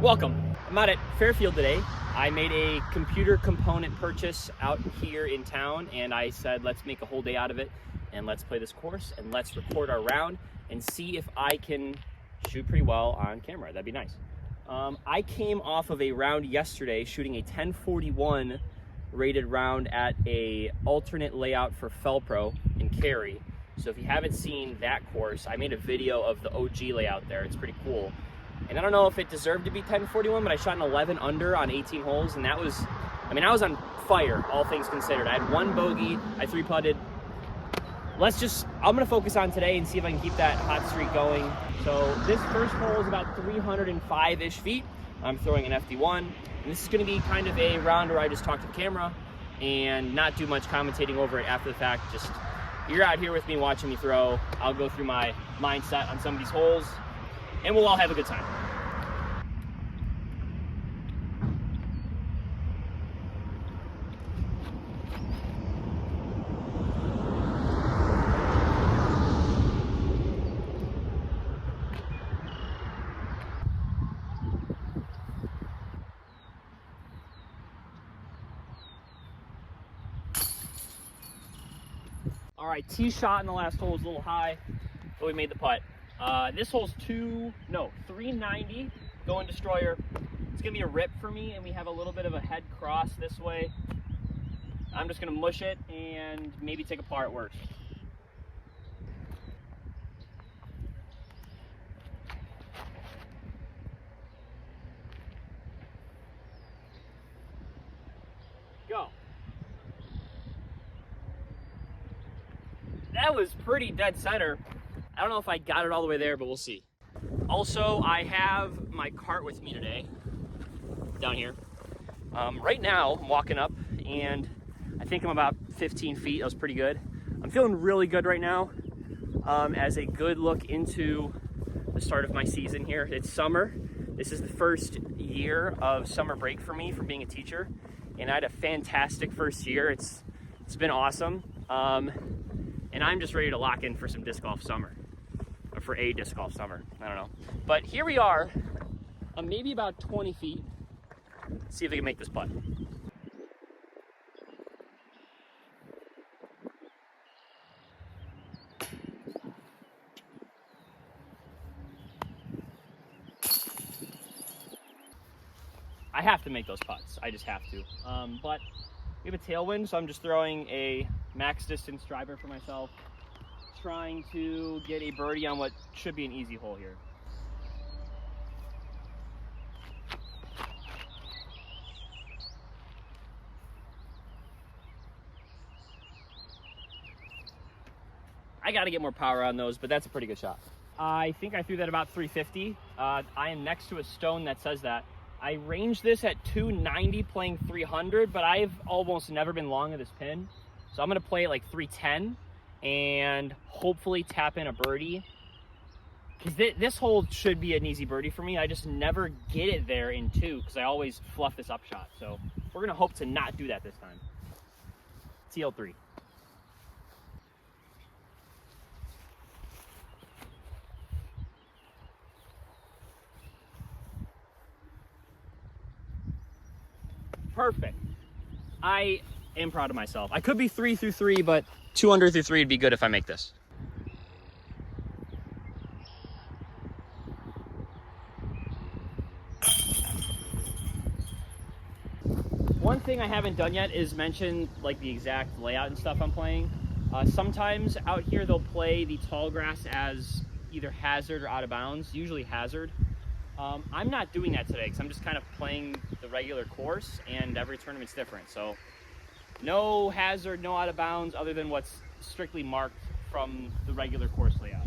Welcome. I'm out at Fairfield today. I made a computer component purchase out here in town, and I said let's make a whole day out of it and let's play this course and let's record our round and see if I can shoot pretty well on camera. That'd be nice. I came off of a round yesterday shooting a 1041 rated round at a alternate layout for Felpro in Cary. So if you haven't seen that course, I made a video of the OG layout there. It's pretty cool. And I don't know if it deserved to be 1041, but I shot an 11 under on 18 holes, and that was, I was on fire, all things considered. I had one bogey, I three putted. I'm gonna focus on today and see if I can keep that hot streak going. So this first hole is about 305-ish feet. I'm throwing an FD1, and this is gonna be kind of a round where I just talk to the camera and not do much commentating over it after the fact. Just, you're out here with me watching me throw. I'll go through my mindset on some of these holes, and we'll all have a good time. All right, tee shot in the last hole was a little high, but we made the putt. This hole's 390 going destroyer. It's gonna be a rip for me, and we have a little bit of a head cross this way. I'm just gonna mush it and maybe take a par at worst. Go. That was pretty dead center. I don't know if I got it all the way there, but we'll see. Also, I have my cart with me today, down here. Right now, I'm walking up, and I think I'm about 15 feet. That was pretty good. I'm feeling really good right now as a good look into the start of my season here. It's summer. This is the first year of summer break for me from being a teacher, and I had a fantastic first year. It's been awesome. And I'm just ready to lock in for some disc golf summer, or for a disc golf summer, I don't know. But here we are, maybe about 20 feet. Let's see if we can make this putt. I have to make those putts, I just have to. But we have a tailwind, so I'm just throwing a max distance driver for myself, trying to get a birdie on what should be an easy hole here. I got to get more power on those, but that's a pretty good shot. I think I threw that about 350. I am next to a stone that says that. I ranged this at 290 playing 300, but I've almost never been long of this pin. So I'm gonna play it like 310 and hopefully tap in a birdie. Because this hole should be an easy birdie for me. I just never get it there in two because I always fluff this up shot. So we're gonna hope to not do that this time. TL3. Perfect. I am proud of myself. I could be 3 through 3, but 2 under through 3 would be good if I make this. One thing I haven't done yet is mention like the exact layout and stuff I'm playing. Sometimes out here they'll play the tall grass as either hazard or out of bounds, usually hazard. I'm not doing that today because I'm just kind of playing the regular course, and every tournament's different. So no hazard, no out of bounds, other than what's strictly marked from the regular course layout.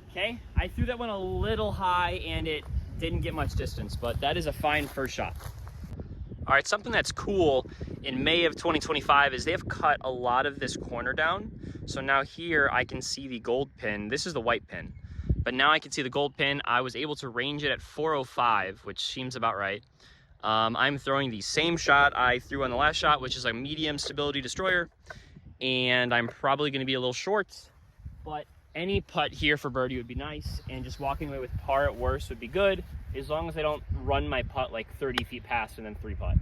Okay, I threw that one a little high and it didn't get much distance, but that is a fine first shot. All right, something that's cool in May of 2025 is they have cut a lot of this corner down. So now here I can see the gold pin. This is the white pin. but now I can see the gold pin. I was able to range it at 405, which seems about right. I'm throwing the same shot I threw on the last shot, which is a medium stability destroyer, and I'm probably going to be a little short, but any putt here for birdie would be nice, and just walking away with par at worst would be good, as long as I don't run my putt like 30 feet past and then 3-putt.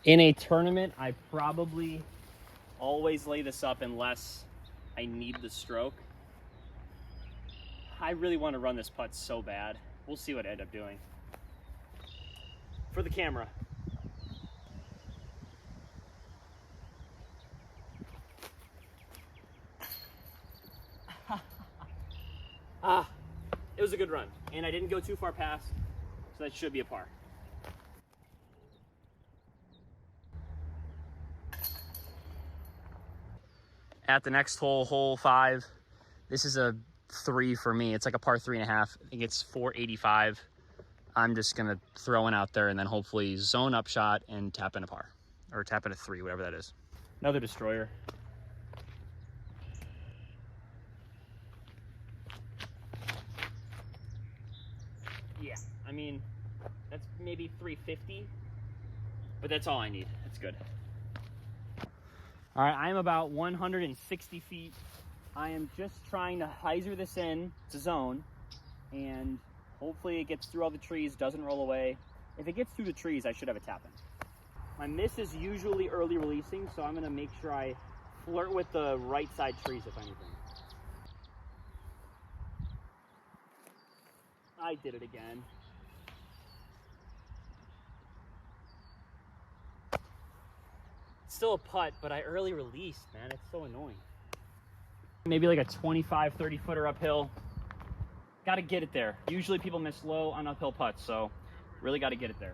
In a tournament, I probably always lay this up unless I need the stroke. I really want to run this putt so bad. We'll see what I end up doing. For the camera. It was a good run, and I didn't go too far past, so that should be a par. At the next hole, hole 5, this is a 3 for me. It's like a par 3.5. I think it's 485. I'm just gonna throw one out there and then hopefully zone up shot and tap in a par, or tap in a 3, whatever that is. Another destroyer. Yeah, I mean, that's maybe 350, but that's all I need. That's good. All right, I'm about 160 feet. I am just trying to hyzer this in to zone, and hopefully it gets through all the trees, doesn't roll away. If it gets through the trees, I should have a tap in. My miss is usually early releasing, so I'm gonna make sure I flirt with the right side trees, if anything. I did it again. Still a putt, but I early released, man. It's so annoying. Maybe like a 25, 30 footer uphill. Got to get it there. Usually people miss low on uphill putts, so really got to get it there.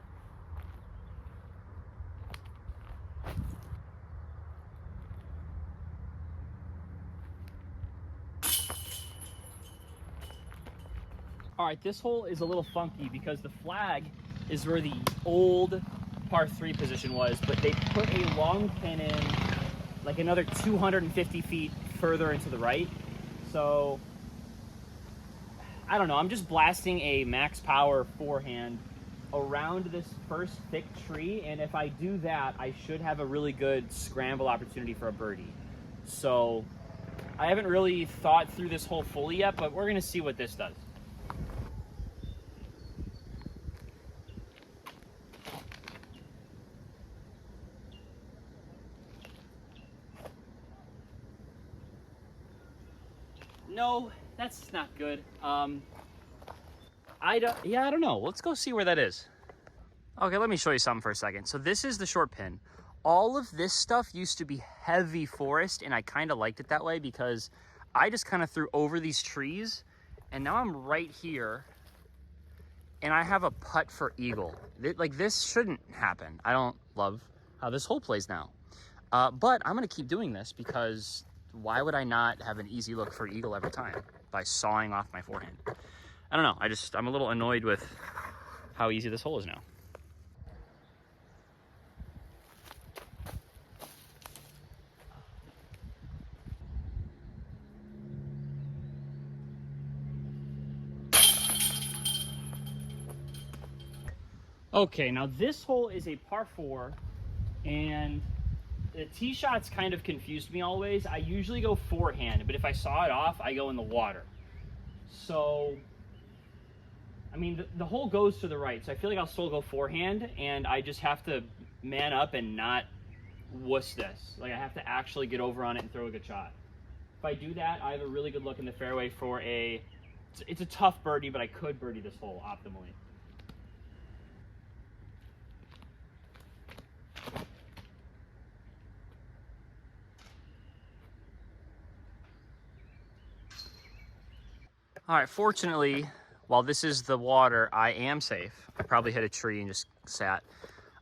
All right, this hole is a little funky because the flag is where the old par 3 position was, but they put a long pin in like another 250 feet further into the right. So I don't know, I'm just blasting a max power forehand around this first thick tree, and if I do that, I should have a really good scramble opportunity for a birdie. So I haven't really thought through this hole fully yet, but we're gonna see what this does. No, that's not good. I don't know. Let's go see where that is. Okay, let me show you something for a second. So this is the short pin. All of this stuff used to be heavy forest, and I kind of liked it that way because I just kind of threw over these trees, and now I'm right here, and I have a putt for eagle. Like, this shouldn't happen. I don't love how this hole plays now. But I'm gonna keep doing this because why would I not have an easy look for eagle every time by sawing off my forehand? I don't know, I'm a little annoyed with how easy this hole is now. Okay, now this hole is a par 4, and the tee shots kind of confused me always. I usually go forehand, but if I saw it off, I go in the water. So, I mean, the hole goes to the right, so I feel like I'll still go forehand, and I just have to man up and not wuss this. Like, I have to actually get over on it and throw a good shot. If I do that, I have a really good look in the fairway for it's a tough birdie, but I could birdie this hole optimally. All right, fortunately, while this is the water, I am safe. I probably hit a tree and just sat.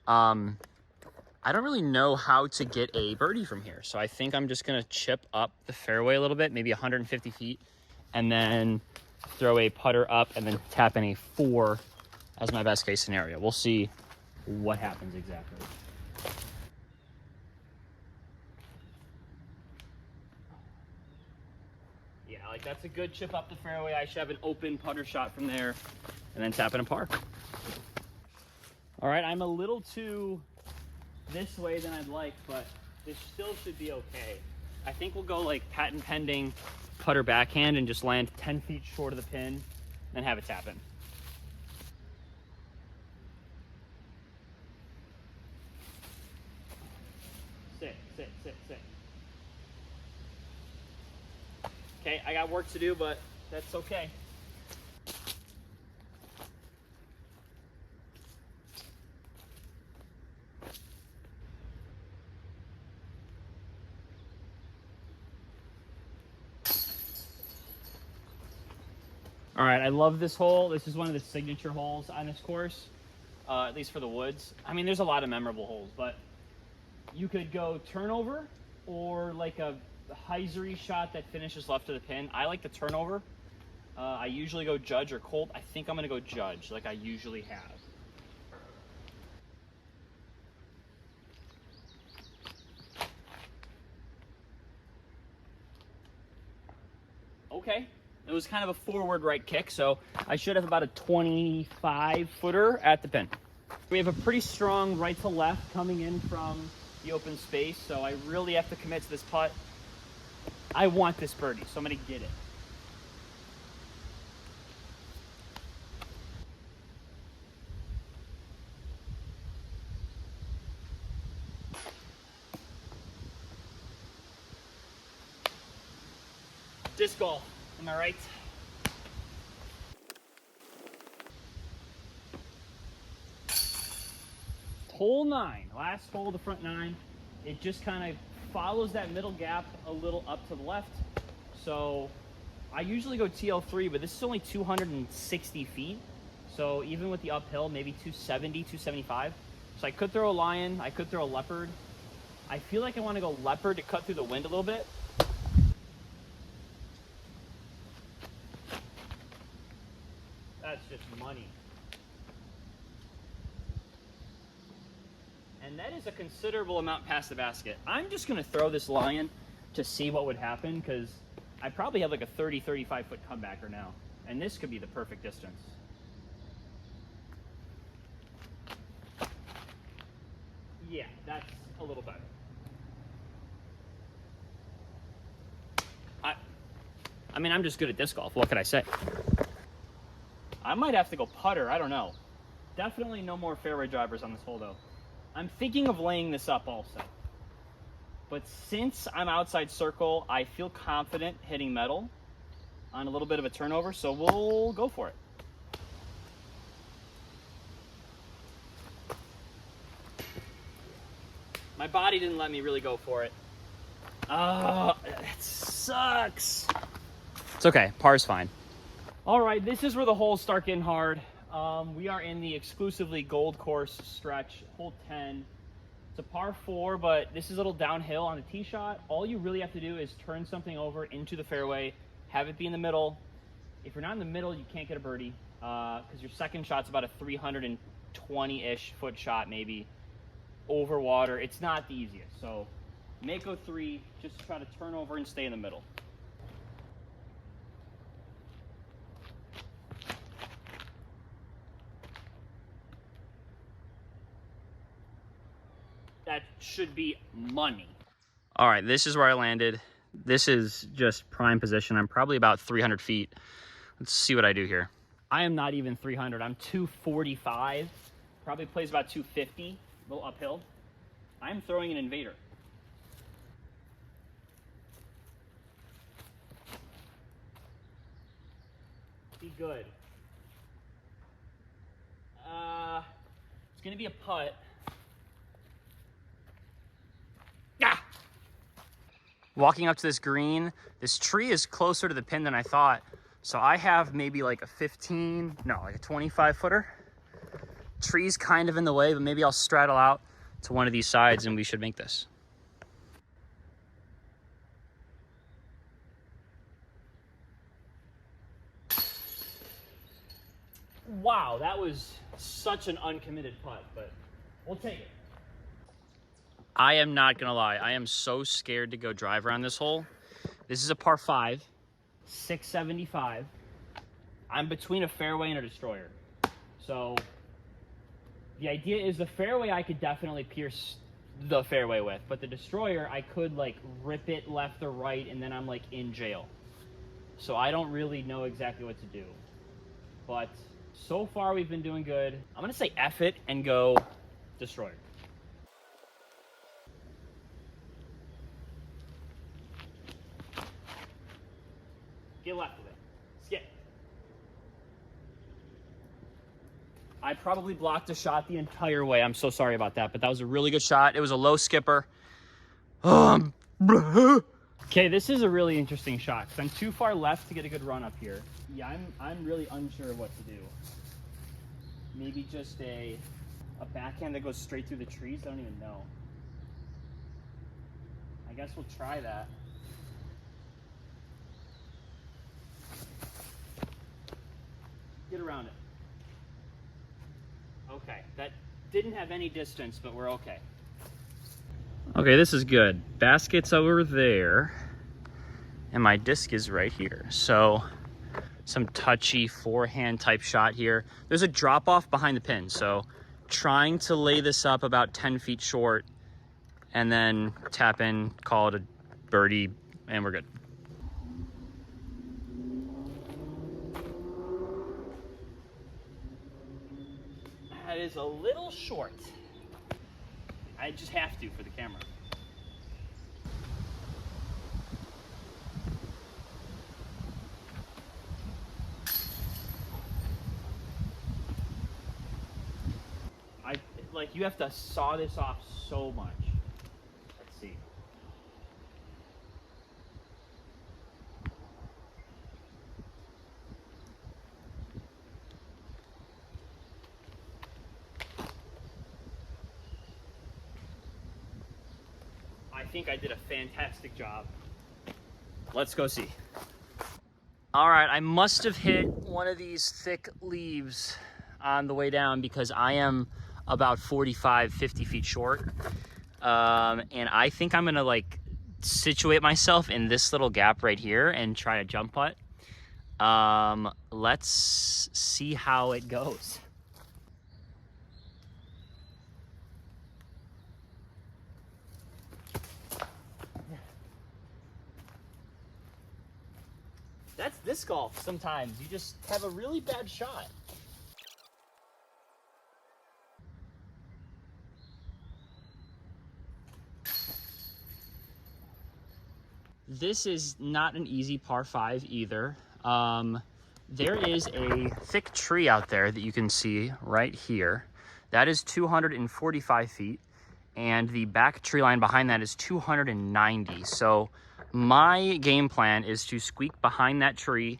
I don't really know how to get a birdie from here, so I think I'm just gonna chip up the fairway a little bit, maybe 150 feet, and then throw a putter up and then tap in a 4 as my best case scenario. We'll see what happens exactly. Yeah, like that's a good chip up the fairway. I should have an open putter shot from there and then tap in a par. All right, I'm a little too this way than I'd like, but this still should be okay. I think we'll go like patent pending putter backhand and just land 10 feet short of the pin and have it tap in. Sit. Okay, I got work to do, but that's okay. All right, I love this hole. This is one of the signature holes on this course, at least for the woods. I mean, there's a lot of memorable holes, but you could go turnover or like a hyzery shot that finishes left of the pin. I like the turnover. I usually go Judge or Colt. I think I'm gonna go Judge, like I usually have. Okay. It was kind of a forward right kick, so I should have about a 25 footer at the pin. We have a pretty strong right to left coming in from the open space, so I really have to commit to this putt. I want this birdie, so I'm gonna get it. Disc golf, am I right? Hole 9, last hole of the front 9. It just kind of follows that middle gap a little up to the left. So I usually go TL3, but this is only 260 feet. So even with the uphill, maybe 270, 275. So I could throw a lion, I could throw a leopard. I feel like I want to go leopard to cut through the wind a little bit. That's just money. And that is a considerable amount past the basket. I'm just gonna throw this lion to see what would happen, because I probably have like a 30, 35 foot comebacker now. And this could be the perfect distance. Yeah, that's a little better. I mean, I'm just good at disc golf. What could I say? I might have to go putter. I don't know. Definitely no more fairway drivers on this hole, though. I'm thinking of laying this up also. But since I'm outside circle, I feel confident hitting metal on a little bit of a turnover, so we'll go for it. My body didn't let me really go for it. Oh, that sucks. It's okay, par's fine. All right, this is where the holes start getting hard. We are in the exclusively gold course stretch, hole 10. It's a par 4, but this is a little downhill on the tee shot. All you really have to do is turn something over into the fairway, have it be in the middle. If you're not in the middle, you can't get a birdie, because your second shot's about a 320-ish foot shot, maybe, over water. It's not the easiest. So Mako 3, just try to turn over and stay in the middle. That should be money. All right, this is where I landed. This is just prime position. I'm probably about 300 feet. Let's see what I do here. I am not even 300. I'm 245. Probably plays about 250, a little uphill. I'm throwing an invader. Be good. It's gonna be a putt. Walking up to this green, this tree is closer to the pin than I thought. So I have maybe like a 25 footer. Tree's kind of in the way, but maybe I'll straddle out to one of these sides and we should make this. Wow, that was such an uncommitted putt, but we'll take it. I am not gonna lie, I am so scared to go drive around this hole. This is a par 5, 675. I'm between a fairway and a destroyer. So the idea is the fairway I could definitely pierce the fairway with, but the destroyer I could like rip it left or right and then I'm like in jail. So I don't really know exactly what to do. But so far we've been doing good. I'm gonna say F it and go destroyer. Get left of it. Skip. I probably blocked a shot the entire way. I'm so sorry about that, but that was a really good shot. It was a low skipper. Okay, this is a really interesting shot because I'm too far left to get a good run up here. Yeah, I'm really unsure of what to do. Maybe just a backhand that goes straight through the trees. I don't even know. I guess we'll try that. Get around it. Okay, that didn't have any distance, but we're okay. Okay, this is good. Basket's over there, and my disc is right here. So, some touchy forehand type shot here. There's a drop off behind the pin, so trying to lay this up about 10 feet short, and then tap in, call it a birdie, and we're good. That is a little short. I just have to for the camera. Like you have to saw this off so much. Let's see. I think I did a fantastic job. Let's go see. All right, I must have hit one of these thick leaves on the way down because I am about 45, 50 feet short. And I think I'm gonna like situate myself in this little gap right here and try to jump putt. Let's see how it goes. That's disc golf sometimes. You just have a really bad shot. This is not an easy par 5 either. There is a thick tree out there that you can see right here. That is 245 feet, and the back tree line behind that is 290. So my game plan is to squeak behind that tree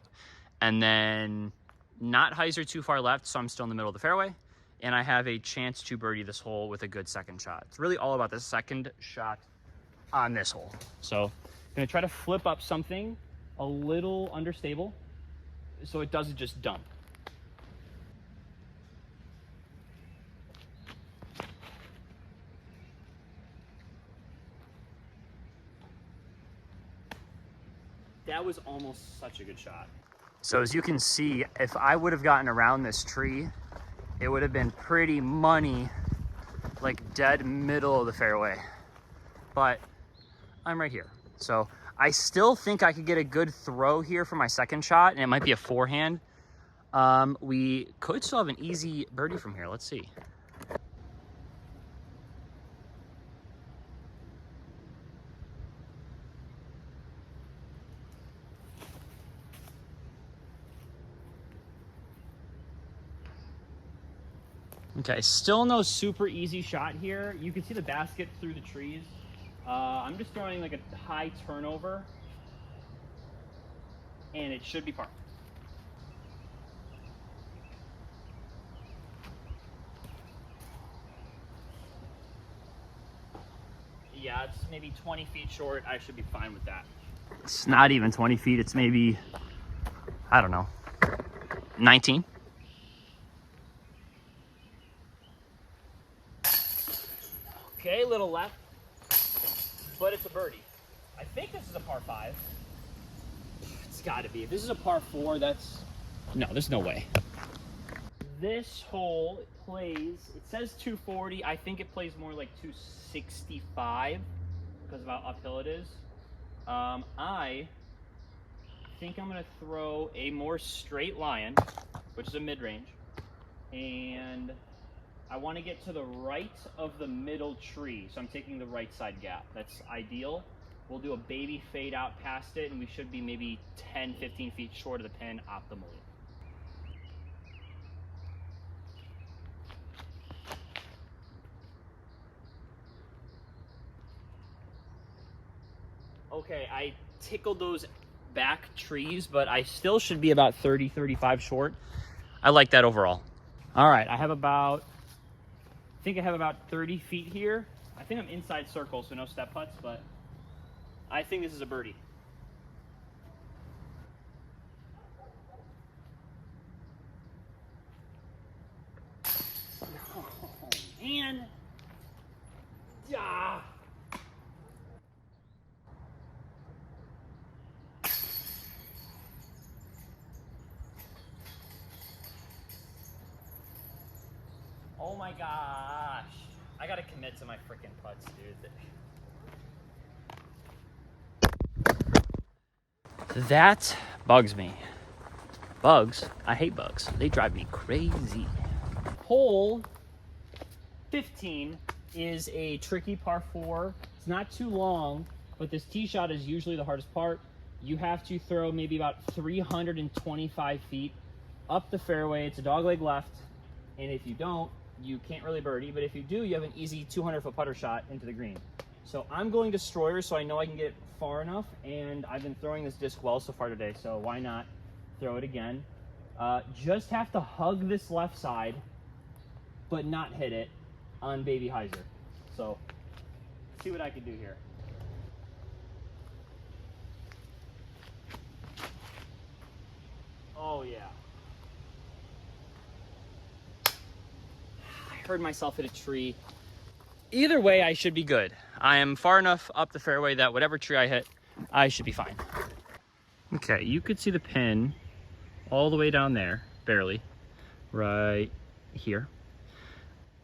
and then not hyzer too far left, so I'm still in the middle of the fairway, and I have a chance to birdie this hole with a good second shot. It's really all about the second shot on this hole. So I'm gonna try to flip up something a little understable so it doesn't just dump. That was almost such a good shot. So as you can see, if I would have gotten around this tree, it would have been pretty money, like dead middle of the fairway. But I'm right here. So I still think I could get a good throw here for my second shot, and it might be a forehand. We could still have an easy birdie from here. Let's see. Okay, still no super easy shot here. You can see the basket through the trees. I'm just throwing like a high turnover, and it should be par. Yeah, it's maybe 20 feet short. I should be fine with that. It's not even 20 feet. It's maybe, I don't know, 19. Okay, a little left, but it's a birdie. I think this is a par 5. It's gotta be. If this is a par 4, that's, no, there's no way. This hole plays, it says 240. I think it plays more like 265 because of how uphill it is. I think I'm gonna throw a more straight line, which is a mid-range, and I want to get to the right of the middle tree, so I'm taking the right side gap. That's ideal. We'll do a baby fade out past it, and we should be maybe 10, 15 feet short of the pin optimally. Okay, I tickled those back trees, but I still should be about 30, 35 short. I like that overall. All right, I think I have about 30 feet here. I think I'm inside circle, so no step putts, but I think this is a birdie. Oh, man. Ah. Oh my gosh. I gotta commit to my freaking putts, dude. That bugs me. Bugs? I hate bugs. They drive me crazy. Hole 15 is a tricky par 4. It's not too long, but this tee shot is usually the hardest part. You have to throw maybe about 325 feet up the fairway. It's a dogleg left, and if you don't, you can't really birdie, but if you do, you have an easy 200-foot putter shot into the green. So I'm going destroyer, so I know I can get far enough, and I've been throwing this disc well so far today, so why not throw it again? Just have to hug this left side, but not hit it on Baby Heiser. So, see what I can do here. Oh yeah. I heard myself hit a tree. Either way, I should be good. I am far enough up the fairway that whatever tree I hit, I should be fine. Okay, you could see the pin all the way down there, barely, right here.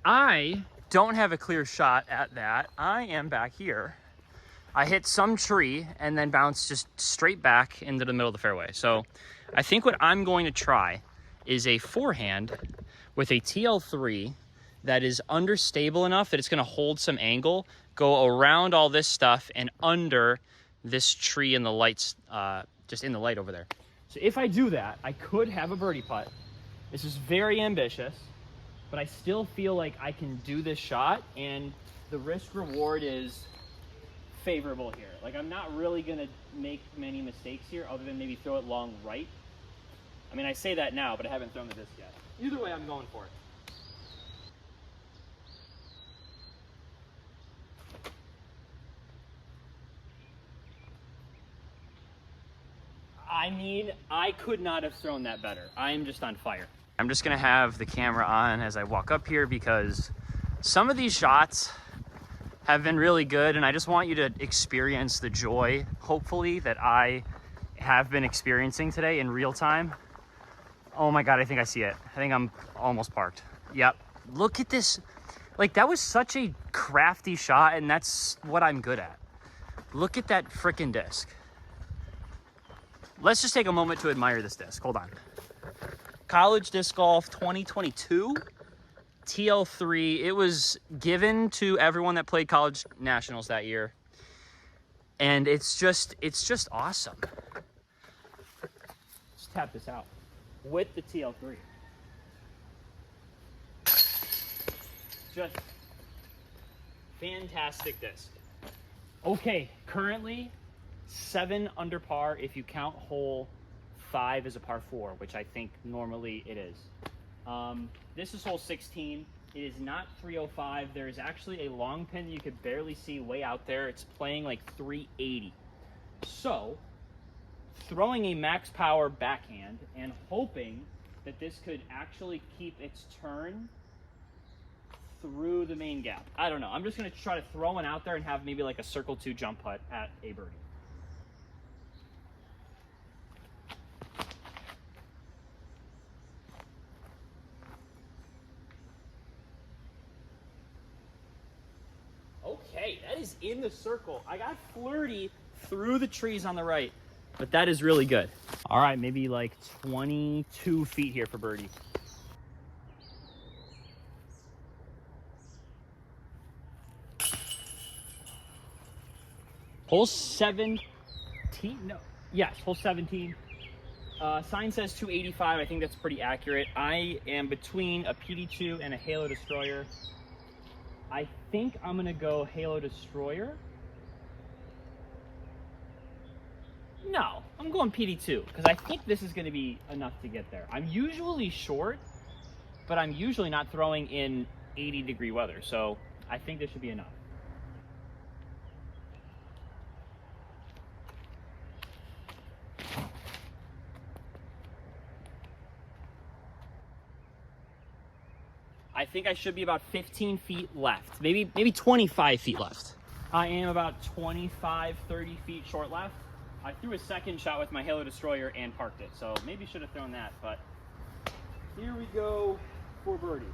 I don't have a clear shot at that. I am back here. I hit some tree and then bounced just straight back into the middle of the fairway. So I think what I'm going to try is a forehand with a TL3 that is understable enough that it's gonna hold some angle, go around all this stuff and under this tree in the lights, just in the light over there. So if I do that, I could have a birdie putt. This is very ambitious, but I still feel like I can do this shot, and the risk reward is favorable here. Like, I'm not really gonna make many mistakes here other than maybe throw it long right. I mean, I say that now, but I haven't thrown the disc yet. Either way, I'm going for it. I mean, I could not have thrown that better. I am just on fire. I'm just gonna have the camera on as I walk up here because some of these shots have been really good, and I just want you to experience the joy, hopefully, that I have been experiencing today in real time. Oh my God, I think I see it. I think I'm almost parked. Yep, look at this. Like, that was such a crafty shot, and that's what I'm good at. Look at that frickin' disc. Let's just take a moment to admire this disc. Hold on. College Disc Golf 2022 TL3. It was given to everyone that played college nationals that year, and it's just awesome. Let's tap this out with the TL3. Just fantastic disc. Okay, currently 7 under par if you count hole 5 as a par 4, which I think normally it is. This is hole 16. It is not 305. There is actually a long pin that you could barely see way out there. It's playing like 380. So, throwing a max power backhand and hoping that this could actually keep its turn through the main gap. I don't know. I'm just going to try to throw one out there and have maybe like a circle 2 jump putt at a birdie. Okay, that is in the circle. I got flirty through the trees on the right, but that is really good. All right, maybe like 22 feet here for birdie. Hole 17, no, yes, hole 17. Sign says 285, I think that's pretty accurate. I am between a PD2 and a Halo Destroyer. I think I'm gonna go Halo Destroyer. No, I'm going PD2, because I think this is gonna be enough to get there. I'm usually short, but I'm usually not throwing in 80-degree weather, so I think this should be enough. I think I should be about 15 feet left, maybe 25 feet left. I am about 25, 30 feet short left. I threw a second shot with my Halo Destroyer and parked it, so maybe should have thrown that, but here we go for birdie.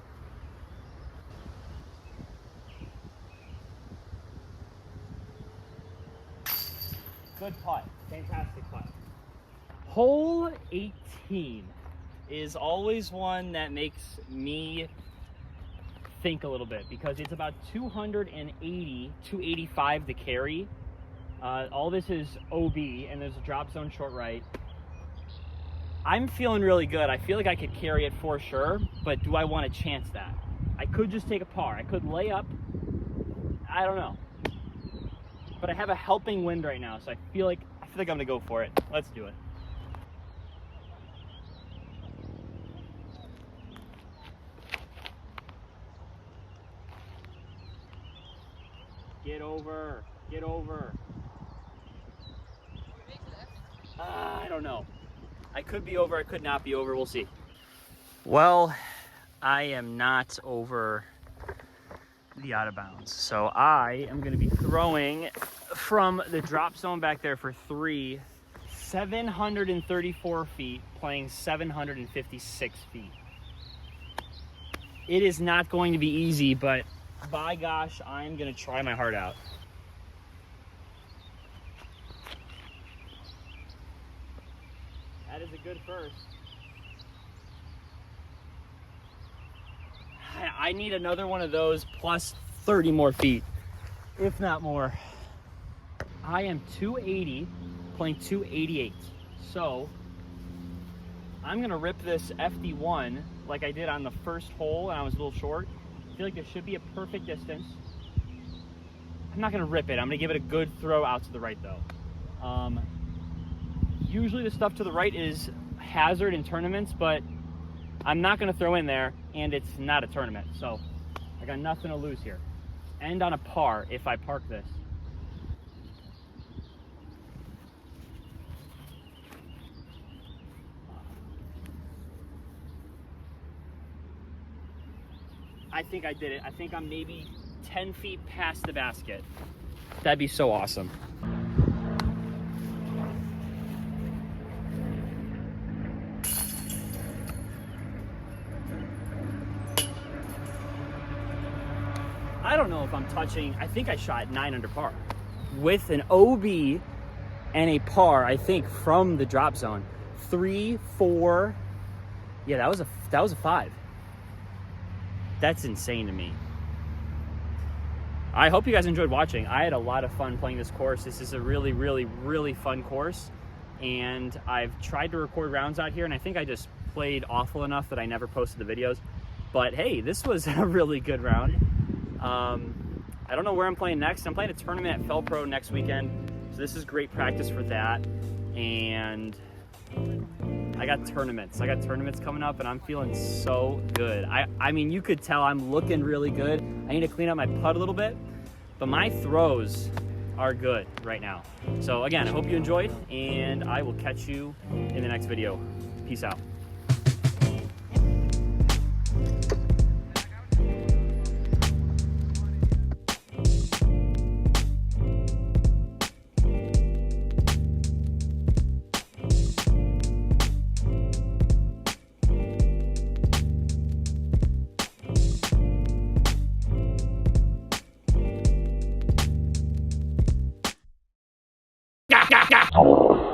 Good putt, fantastic putt. Hole 18 is always one that makes me think a little bit because it's about 280, 285 to carry. All this is OB and there's a drop zone short right. I'm feeling really good. I feel like I could carry it for sure, but do I want to chance that? I could just take a par. I could lay up. I don't know. But I have a helping wind right now, so I feel like I'm gonna go for it. Let's do it. Get over, get over. I don't know. I could be over, I could not be over, we'll see. Well, I am not over the out of bounds. So I am gonna be throwing from the drop zone back there for 3, 734 feet, playing 756 feet. It is not going to be easy, but by gosh, I'm gonna try my heart out. That is a good first. I need another one of those plus 30 more feet, if not more. I am 280, playing 288. So I'm gonna rip this FD1 like I did on the first hole and I was a little short. I feel like there should be a perfect distance. I'm not gonna rip it. I'm gonna give it a good throw out to the right though. Usually the stuff to the right is hazard in tournaments, but I'm not gonna throw in there and it's not a tournament. So I got nothing to lose here. End on a par if I park this. I think I did it. I think I'm maybe 10 feet past the basket. That'd be so awesome. I don't know if I'm touching, I think I shot 9 under par with an OB and a par, I think, from the drop zone. 3, 4, yeah, that was a 5. That's insane to me. I hope you guys enjoyed watching. I had a lot of fun playing this course. This is a really, really, really fun course. And I've tried to record rounds out here, and I think I just played awful enough that I never posted the videos. But hey, this was a really good round. I don't know where I'm playing next. I'm playing a tournament at Felpro next weekend. So this is great practice for that. And I got tournaments. I got tournaments coming up and I'm feeling so good. I mean, you could tell I'm looking really good. I need to clean up my putt a little bit, but my throws are good right now. So again, I hope you enjoyed and I will catch you in the next video. Peace out. gah, gah.